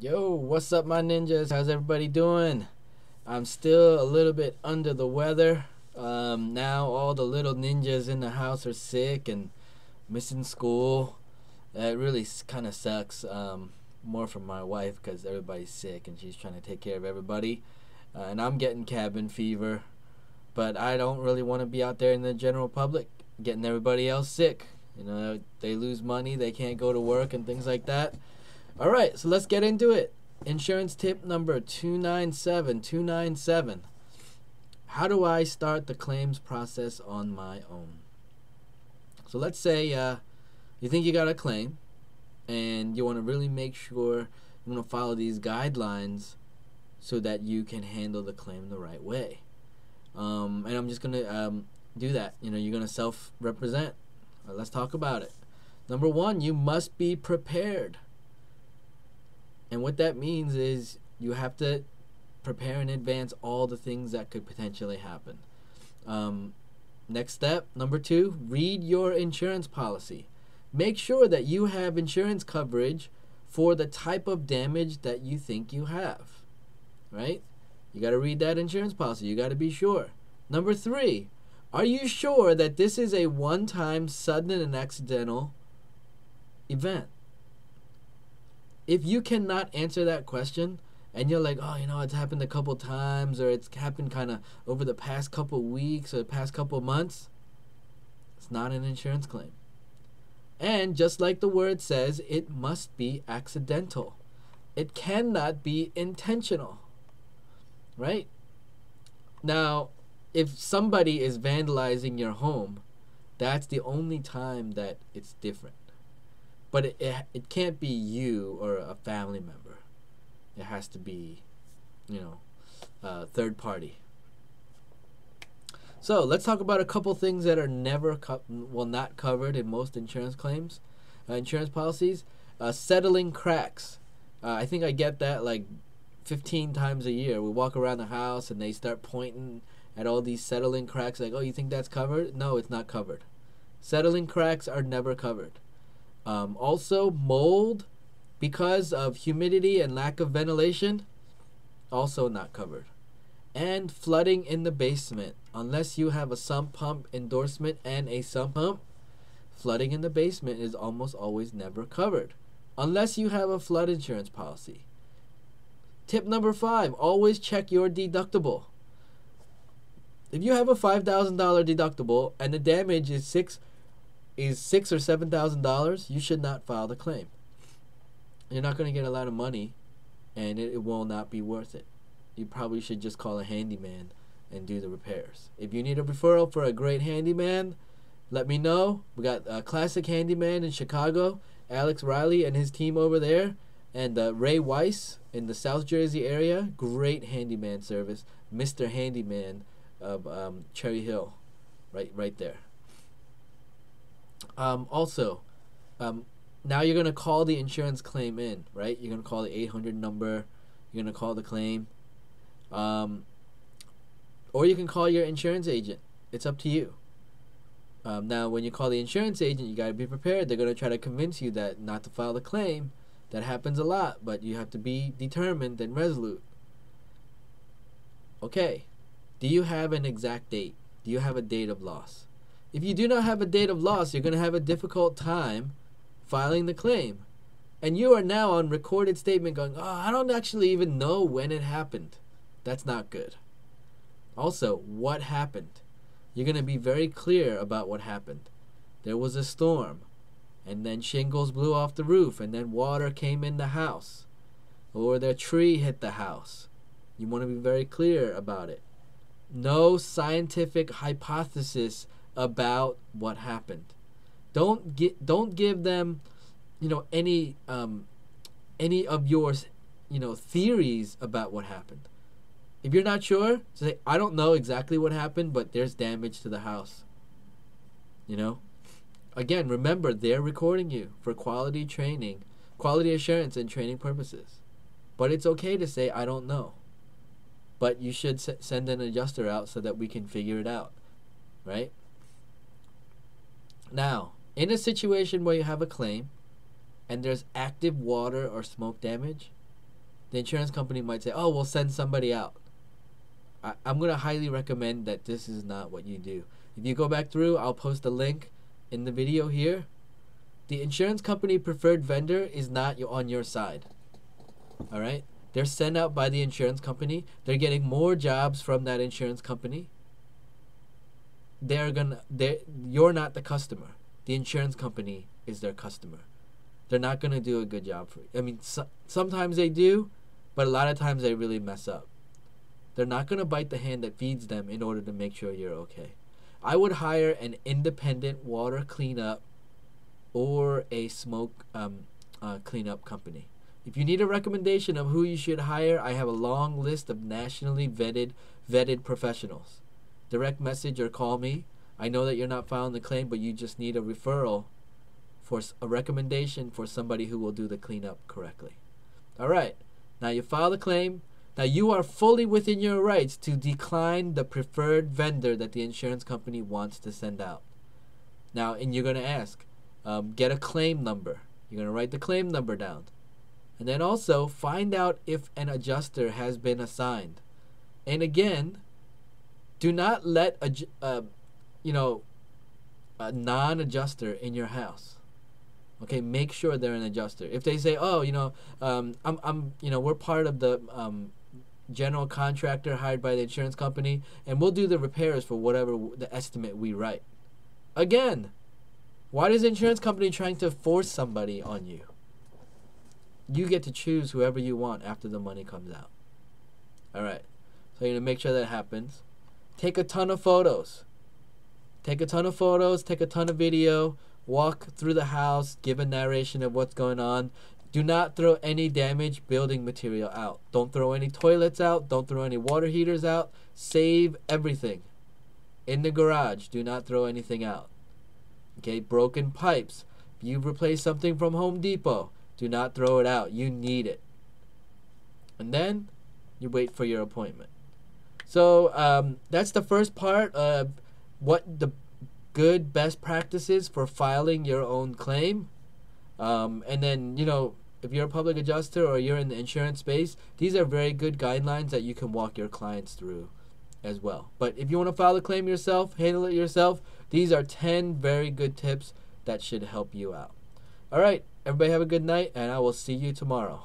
Yo, what's up, my ninjas? How's everybody doing? I'm still a little bit under the weather. Now all the little ninjas in the house are sick and missing school. It really kind of sucks. More for my wife because everybody's sick and she's trying to take care of everybody. And I'm getting cabin fever. But I don't really want to be out there in the general public getting everybody else sick. You know, they lose money, they can't go to work and things like that. All right, so let's get into it. Insurance tip number 297. How do I start the claims process on my own? So let's say you think you got a claim and you want to really make sure you want to follow these guidelines so that you can handle the claim the right way. And I'm just going to do that. You know, you're going to self-represent. Let's talk about it. Number one, you must be prepared. And what that means is you have to prepare in advance all the things that could potentially happen. Next step, number two, read your insurance policy. Make sure that you have insurance coverage for the type of damage that you think you have, right? You got to read that insurance policy. You got to be sure. Number three, are you sure that this is a one-time sudden and accidental event? If you cannot answer that question and you're like, oh, you know, it's happened a couple times or it's happened kind of over the past couple weeks or the past couple months, it's not an insurance claim. And just like the word says, it must be accidental. It cannot be intentional, right? Now, if somebody is vandalizing your home, that's the only time that it's different. But it can't be you or a family member. It has to be, third party. So let's talk about a couple things that are not covered in most insurance claims, insurance policies. Settling cracks. I think I get that like 15 times a year. We walk around the house and they start pointing at all these settling cracks like, oh, you think that's covered? No, it's not covered. Settling cracks are never covered. Also, mold because of humidity and lack of ventilation, also not covered. And flooding in the basement. Unless you have a sump pump endorsement and a sump pump, flooding in the basement is almost always never covered. Unless you have a flood insurance policy. Tip number 5, always check your deductible. If you have a $5,000 deductible and the damage is $6,000 or $7,000, you should not file the claim. You're not going to get a lot of money, and it will not be worth it. You probably should just call a handyman and do the repairs. If you need a referral for a great handyman, let me know. We got a classic handyman in Chicago, Alex Riley and his team over there, and Ray Weiss in the South Jersey area. Great handyman service. Mr. Handyman of Cherry Hill, right there. Also, now you're going to call the insurance claim in, right? You're going to call the 800 number. You're going to call the claim. Or you can call your insurance agent. It's up to you. Now, when you call the insurance agent, you got to be prepared. They're going to try to convince you that not to file the claim. That happens a lot, but you have to be determined and resolute. Okay. Do you have an exact date? Do you have a date of loss? If you do not have a date of loss, you're going to have a difficult time filing the claim. And you are now on recorded statement going, oh, I don't actually even know when it happened. That's not good. Also, what happened? You're going to be very clear about what happened. There was a storm, and then shingles blew off the roof, and then water came in the house, or the tree hit the house. You want to be very clear about it. No scientific hypothesis about what happened. Don't give them, any of your, theories about what happened. If you're not sure, say, I don't know exactly what happened, but there's damage to the house. Again, remember, they're recording you for quality assurance and training purposes. But it's okay to say, I don't know. But you should send an adjuster out so that we can figure it out, right? Now, in a situation where you have a claim and there's active water or smoke damage, the insurance company might say, oh, we'll send somebody out. I'm going to highly recommend that this is not what you do. If you go back through, I'll post a link in the video here. The insurance company preferred vendor is not on your side. All right? They're sent out by the insurance company. They're getting more jobs from that insurance company. You're not the customer. The insurance company is their customer. They're not going to do a good job for you. I mean, sometimes they do, but a lot of times they really mess up. They're not going to bite the hand that feeds them in order to make sure you're okay. I would hire an independent water cleanup or a smoke cleanup company. If you need a recommendation of who you should hire, I have a long list of nationally vetted professionals. Direct message or call me. I know that you're not filing the claim, but you just need a referral for a recommendation for somebody who will do the cleanup correctly. All right. Now you file the claim. Now you are fully within your rights to decline the preferred vendor that the insurance company wants to send out. Now, and you're going to ask, get a claim number. You're going to write the claim number down. And then also find out if an adjuster has been assigned. And again, do not let a non-adjuster in your house. Okay, make sure they're an adjuster. If they say, oh, we're part of the general contractor hired by the insurance company, and we'll do the repairs for whatever the estimate we write. Again, why is the insurance company trying to force somebody on you? You get to choose whoever you want after the money comes out. All right, so you're going to make sure that happens. Take a ton of photos. Take a ton of photos, take a ton of video, walk through the house, give a narration of what's going on. Do not throw any damaged building material out. Don't throw any toilets out. Don't throw any water heaters out. Save everything. In the garage, do not throw anything out. Okay, broken pipes. If you've replaced something from Home Depot, do not throw it out. You need it. And then you wait for your appointment. So that's the first part of what the good best practices for filing your own claim. And then, if you're a public adjuster or you're in the insurance space, these are very good guidelines that you can walk your clients through as well. But if you want to file a claim yourself, handle it yourself, these are 10 very good tips that should help you out. All right, everybody have a good night, and I will see you tomorrow.